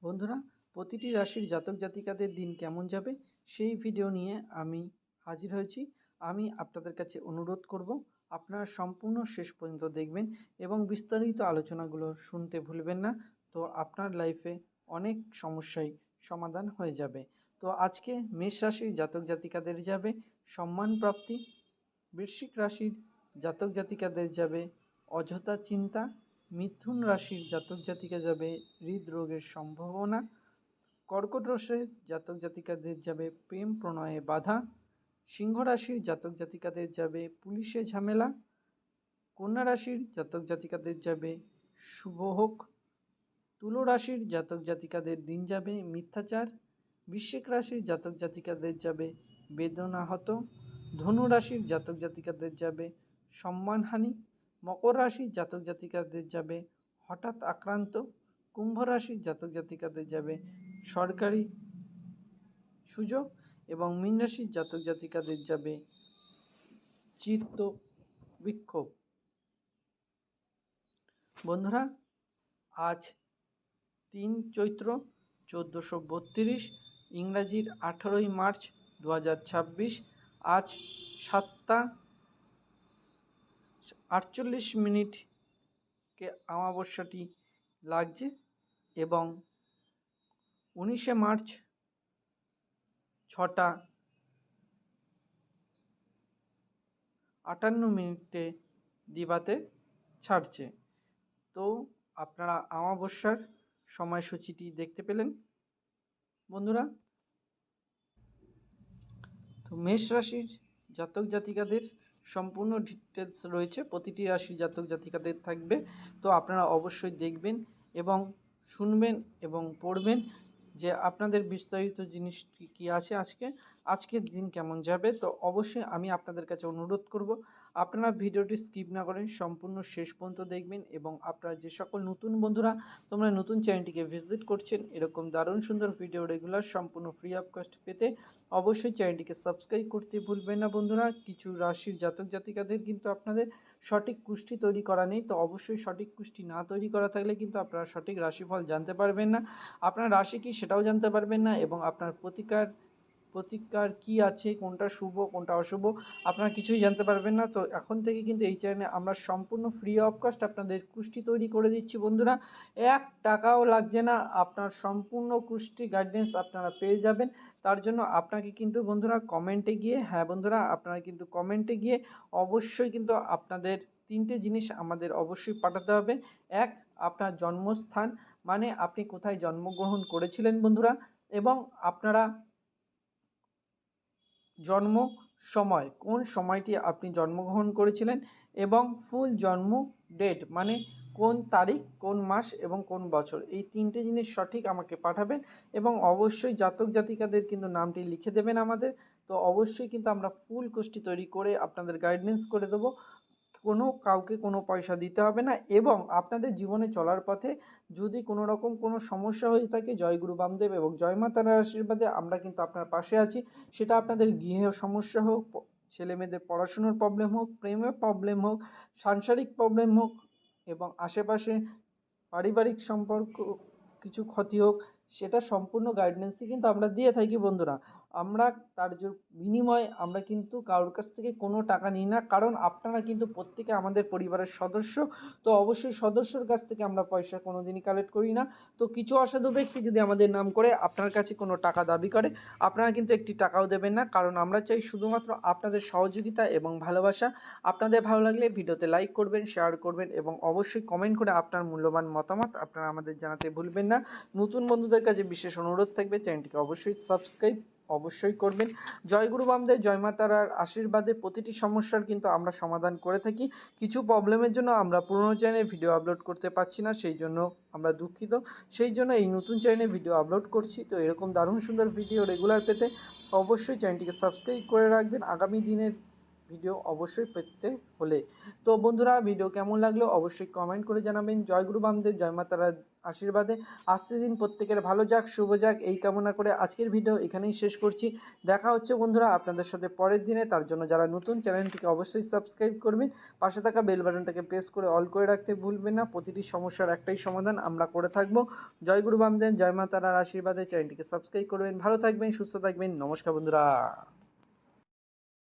বন্ধুরা, প্রতিটি রাশির জাতক জাতিকাদের দিন কেমন যাবে সেই ভিডিও নিয়ে আমি হাজির হয়েছি। আমি আপনাদের কাছে অনুরোধ করব আপনারা সম্পূর্ণ শেষ পর্যন্ত দেখবেন এবং বিস্তারিত আলোচনাগুলো শুনতে ভুলবেন না। তো আপনার লাইফে অনেক সমস্যাই সমাধান হয়ে যাবে। তো আজকে মেষ রাশির জাতক জাতিকাদের যাবে সম্মান প্রাপ্তি, বৃশ্চিক রাশির জাতক জাতিকাদের যাবে অযথা চিন্তা, মিথুন রাশির জাতক জাতিকা যাবে হৃদরোগের সম্ভাবনা, কর্কট রাশির জাতক জাতিকাদের যাবে প্রেম প্রণয়ে বাধা, সিংহ রাশির জাতক জাতিকাদের যাবে পুলিশে ঝামেলা, কন্যা রাশির জাতক জাতিকাদের যাবে শুভ হোক, তুলা রাশির জাতক জাতিকাদের দিন যাবে মিথ্যাচার, বৃশ্চিক রাশির জাতক জাতিকাদের যাবে বেদনাহত, ধনু রাশির জাতক জাতিকাদের যাবে সম্মানহানি, মকর রাশির জাতক জাতিকাদের যাবে হঠাৎ আক্রান্ত, কুম্ভ রাশির জাতক জাতিকাদের যাবে সরকারি সুযোগ এবং মীন রাশির জাতক জাতিকাদের যাবে চিত্ত বিক্ষোভ। বন্ধুরা, আজ 3 চৈত্র 1432, ইংরাজির 18ই মার্চ 2026। আজ 7টা 48 অমাবস্যাটি লাগছে এবং 19শে মার্চ 6টা 58 দিবাতে ছাড়ছে। তো আপনারা অমাবস্যার সময়সূচিটি দেখতে পেলেন। বন্ধুরা, তো মেষ রাশির জাতক জাতিকাদের সম্পূর্ণ ডিটেলস রয়েছে, প্রতিটি রাশির জাতক জাতিকাদের থাকবে। তো আপনারা অবশ্যই দেখবেন এবং শুনবেন এবং পড়বেন যে আপনাদের বিস্তারিত জিনিসটি কী আছে, আজকের দিন কেমন যাবে। তো অবশ্যই আমি আপনাদের কাছে অনুরোধ করব আপনারা ভিডিওটি স্কিপ না করেন, সম্পূর্ণ শেষ পর্যন্ত দেখবেন এবং আপনারা যে সকল নতুন বন্ধুরা তোমরা নতুন চ্যানেলটিকে ভিজিট করছেন এরকম দারুণ সুন্দর ভিডিও রেগুলার সম্পূর্ণ ফ্রি অফ কস্ট পেতে অবশ্যই চ্যানেলটিকে সাবস্ক্রাইব করতে ভুলবেন না। বন্ধুরা, কিছু রাশির জাতক জাতিকাদের কিন্তু আপনাদের সঠিক কুষ্টি তৈরি করা নেই। তো অবশ্যই সঠিক কুষ্টি না তৈরি করা থাকলে কিন্তু আপনারা সঠিক রাশিফল জানতে পারবেন না, আপনার রাশি কী সেটাও জানতে পারবেন না এবং আপনার প্রতিকার কি আছে, কোনটা শুভ কোনটা অশুভ আপনারা কিছুই জানতে পারবেন না। তো এখন থেকে কিন্তু এই চ্যানেলে আমরা সম্পূর্ণ ফ্রি অফ কস্ট আপনাদের কুষ্টি তৈরি করে দিচ্ছি। বন্ধুরা, 1 টাকাও লাগছে না, আপনার সম্পূর্ণ কুষ্টি গাইডেন্স আপনারা পেয়ে যাবেন। তার জন্য আপনাকে কিন্তু বন্ধুরা কমেন্টে গিয়ে, হ্যাঁ বন্ধুরা, আপনারা কিন্তু কমেন্টে গিয়ে অবশ্যই কিন্তু আপনাদের 3টে জিনিস আমাদের অবশ্যই পাঠাতে হবে। 1, আপনার জন্মস্থান, মানে আপনি কোথায় জন্মগ্রহণ করেছিলেন বন্ধুরা, এবং আপনারা জন্ম সময়, কোন সময়টি আপনি জন্মগ্রহণ করেছিলেন, এবং ফুল জন্ম ডেট মানে কোন তারিখ, কোন মাস এবং কোন বছর, এই 3টে জিনিস সঠিক আমাকে পাঠাবেন এবং অবশ্যই জাতক জাতিকাদের কিন্তু নামটি লিখে দেবেন আমাদের। তো অবশ্যই কিন্তু আমরা ফুল কুষ্টি তৈরি করে আপনাদের গাইডেন্স করে দেবো, কাউকে কোনো পয়সা দিতে হবে না। এবং আপনাদের জীবনে চলার পথে যদি কোনো রকম কোনো সমস্যা হয়ে থাকে, জয়গুরু বামদেব এবং জয় মা তারার আশীর্বাদে আমরা কিন্তু আপনার পাশে আছি। সেটা আপনাদের গৃহে সমস্যা হোক, ছেলে মেয়েদের পড়াশুনোর প্রবলেম হোক, প্রেমের প্রবলেম হোক, সাংসারিক প্রবলেম হোক এবং আশেপাশে পারিবারিক সম্পর্ক কিছু ক্ষতি হোক, সেটা সম্পূর্ণ গাইডেন্সই কিন্তু আমরা দিয়ে থাকি। বন্ধুরা, আমরা তার বিনিময়ে আমরা কিন্তু কারোর কাছ থেকে কোনো টাকা নিই না, কারণ আপনারা কিন্তু প্রত্যেকে আমাদের পরিবারের সদস্য। তো অবশ্যই সদস্যর কাছ থেকে আমরা পয়সা কোনো দিনই কালেক্ট করি না। তো কিছু অসাধু ব্যক্তি যদি আমাদের নাম করে আপনার কাছে কোনো টাকা দাবি করে, আপনারা কিন্তু একটি টাকাও দেবেন না, কারণ আমরা চাই শুধুমাত্র আপনাদের সহযোগিতা এবং ভালোবাসা। আপনাদের ভালো লাগলে ভিডিওতে লাইক করবেন, শেয়ার করবেন এবং অবশ্যই কমেন্ট করে আপনার মূল্যবান মতামত আপনারা আমাদের জানাতে ভুলবেন না। নতুন বন্ধুদের কাছে বিশেষ অনুরোধ থাকবে চ্যানেলটিকে অবশ্যই সাবস্ক্রাইব অবশ্যই করবেন। জয়গুরু বামদেব জয় মা তারার আশীর্বাদে প্রতিটি সমস্যার কিন্তু আমরা সমাধান করে থাকি। কিছু প্রবলেমের জন্য আমরা পুরনো চ্যানেলে ভিডিও আপলোড করতে পারছি না, সেই জন্য আমরা দুঃখিত। সেই জন্য এই নতুন চ্যানেলে ভিডিও আপলোড করছি। তো এরকম দারুণ সুন্দর ভিডিও রেগুলার পেতে অবশ্যই চ্যানেলটিকে সাবস্ক্রাইব করে রাখবেন আগামী দিনের ভিডিও অবশ্যই পেতে হলে। তো বন্ধুরা, ভিডিও কেমন লাগলো অবশ্যই কমেন্ট করে জানাবেন। জয়গুরু বামদেব জয় মা তারার আশীর্বাদে আসছে দিন প্রত্যেকের ভালো যাক, শুভ যাক, এই কামনা করে আজকের ভিডিও এখানেই শেষ করছি। দেখা হচ্ছে বন্ধুরা আপনাদের সাথে পরের দিনে। তার জন্য যারা নতুন, চ্যানেলটিকে অবশ্যই সাবস্ক্রাইব করবেন, পাশে থাকা বেল বাটনটাকে প্রেস করে অল করে রাখতে ভুলবেন না। প্রতিটি সমস্যার একটাই সমাধান আমরা করে থাকবো। জয় গুরু বামদেব, জয় মা তারার আশীর্বাদে চ্যানেলটিকে সাবস্ক্রাইব করবেন। ভালো থাকবেন, সুস্থ থাকবেন। নমস্কার বন্ধুরা।